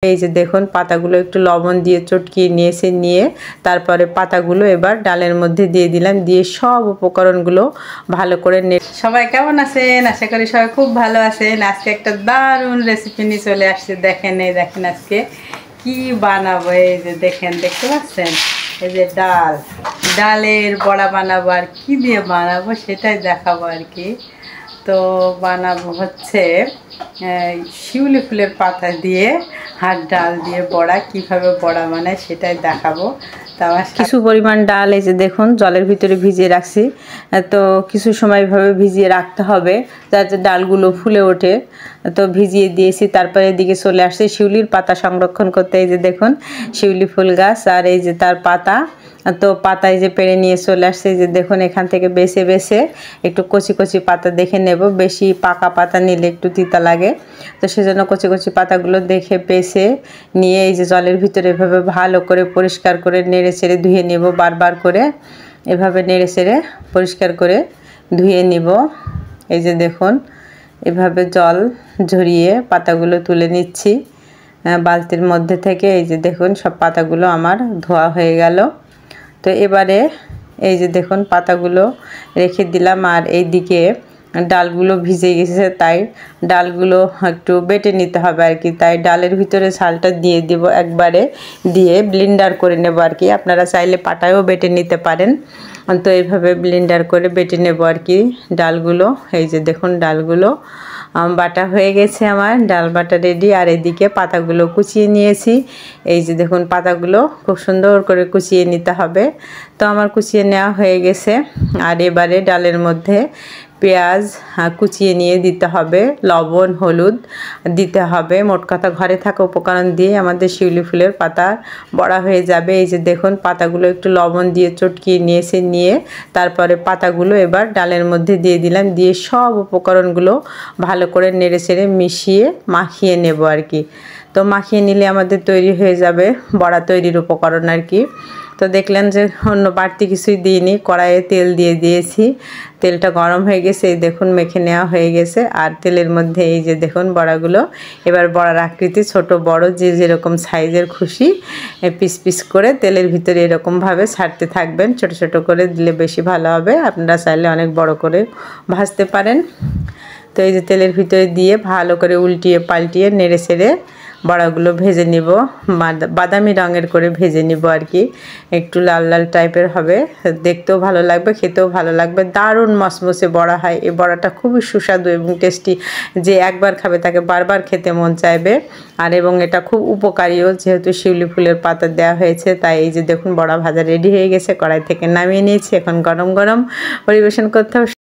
এই যে দেখুন পাতাগুলো একটু লবণ দিয়ে চটকিয়ে নিয়েছে, নিয়ে তারপরে পাতাগুলো এবার ডালের মধ্যে দিয়ে দিলাম, দিয়ে সব উপকরণগুলো ভালো করে সবাই কেমন আছেন? আশা করি সবাই খুব ভালো আছেন। আজকে একটা দারুণ রেসিপি নিয়ে চলে আসছে। দেখেন আজকে কি বানাবো। এই যে দেখেন, দেখতে পাচ্ছেন এই যে ডালের বড়া বানাবো। আর কি দিয়ে বানাবো সেটাই দেখাবো আর কি। তো বানাবো হচ্ছে শিউলি ফুলের পাতা দিয়ে আর ডাল দিয়ে বড়া। কিভাবে বড়া বানায় সেটাই দেখাবো। তো আমার কিছু পরিমাণ ডাল এই যে দেখুন জলের ভিতরে ভিজিয়ে রাখছি। তো কিছু সময় এভাবে ভিজিয়ে রাখতে হবে যাতে ডালগুলো ফুলে ওঠে। তো ভিজিয়ে দিয়েছি, তারপরে এদিকে চলে আসছে শিউলির পাতা সংরক্ষণ করতে। এই যে দেখুন শিউলি ফুল গাছ আর এই যে তার পাতা। তো পাতায় যে পেড়ে নিয়ে চলে আসছে। যে দেখুন এখান থেকে বেছে বেছে একটু কচি কচি পাতা দেখে নেব। বেশি পাকা পাতা নিলে একটু তিতা লাগে, তো সেজন্য কচি কচি পাতাগুলো দেখে বেছে নিয়ে এই যে জলের ভিতরে এভাবে ভালো করে পরিষ্কার করে নেড়ে চেড়ে ধুয়ে নেব। বারবার করে এভাবে নেড়ে চেড়ে পরিষ্কার করে ধুয়ে নিব। এই যে দেখুন এভাবে জল ঝরিয়ে পাতাগুলো তুলে নিচ্ছি বালতির মধ্যে থেকে। এই যে দেখুন সব পাতাগুলো আমার ধোয়া হয়ে গেল। তো এবারে এই যে দেখুন পাতাগুলো রেখে দিলাম, আর এই দিকে ডালগুলো ভিজে গেছে, তাই ডালগুলো একটু বেটে নিতে হবে আর কি। তাই ডালের ভিতরে ছালটা দিয়ে দেব, একবারে দিয়ে ব্লেন্ডার করে নেব আর কি। আপনারা চাইলে পাটায়ও বেটে নিতে পারেন। তো এইভাবে ব্লেন্ডার করে বেটে নেব আর কি ডালগুলো। এই যে দেখুন ডালগুলো বাটা হয়ে গেছে, আমার ডাল বাটা রেডি। আর এদিকে পাতাগুলো কুচিয়ে নিয়েছি। এই যে দেখুন পাতাগুলো খুব সুন্দর করে কুচিয়ে নিতে হবে। তো আমার কুচিয়ে নেওয়া হয়ে গেছে। আর এবারে ডালের মধ্যে পেঁয়াজ কুচিয়ে নিয়ে দিতে হবে, লবণ হলুদ দিতে হবে। মোট কথা ঘরে থাকা উপকরণ দিয়ে আমাদের শিউলি ফুলের পাতা বড়া হয়ে যাবে। এই যে দেখুন পাতাগুলো একটু লবণ দিয়ে চটকিয়ে নিয়েছে, নিয়ে তারপরে পাতাগুলো এবার ডালের মধ্যে দিয়ে দিলাম, দিয়ে সব উপকরণগুলো ভালো করে নেড়ে চেড়ে মিশিয়ে মাখিয়ে নেব আর কি। তো মাখিয়ে নিলে আমাদের তৈরি হয়ে যাবে বড়া তৈরির উপকরণ আর কি। তো দেখলেন যে অন্য বাড়তি কিছুই দিইনি, কড়াইয়ে তেল দিয়ে দিয়েছি। তেলটা গরম হয়ে গেছে, এই দেখুন মেখে নেওয়া হয়ে গেছে। আর তেলের মধ্যে এই যে দেখুন বড়াগুলো এবার বড়ার আকৃতি ছোট বড় যে যেরকম সাইজের খুশি পিস পিস করে তেলের ভিতরে এরকমভাবে ছাড়তে থাকবেন। ছোট ছোট করে দিলে বেশি ভালো হবে, আপনারা চাইলে অনেক বড় করে ভাজতে পারেন। তো এই যে তেলের ভিতরে দিয়ে ভালো করে উল্টিয়ে পাল্টিয়ে নেড়ে চেড়ে বড়াগুলো ভেজে নিব, বাদামি রঙের করে ভেজে নিব আর কি। একটু লাল লাল টাইপের হবে, দেখতেও ভালো লাগবে, খেতেও ভালো লাগবে। দারুণ মসমসে বড়া হয় এই বড়াটা, খুবই সুস্বাদু এবং টেস্টি। যে একবার খাবে তাকে বারবার খেতে মন চাইবে। আর এবং এটা খুব উপকারীও, যেহেতু শিউলি ফুলের পাতা দেওয়া হয়েছে। তাই এই যে দেখুন বড়া ভাজা রেডি হয়ে গেছে, কড়াই থেকে নামিয়ে নিয়েছি। এখন গরম গরম পরিবেশন করতে হবে।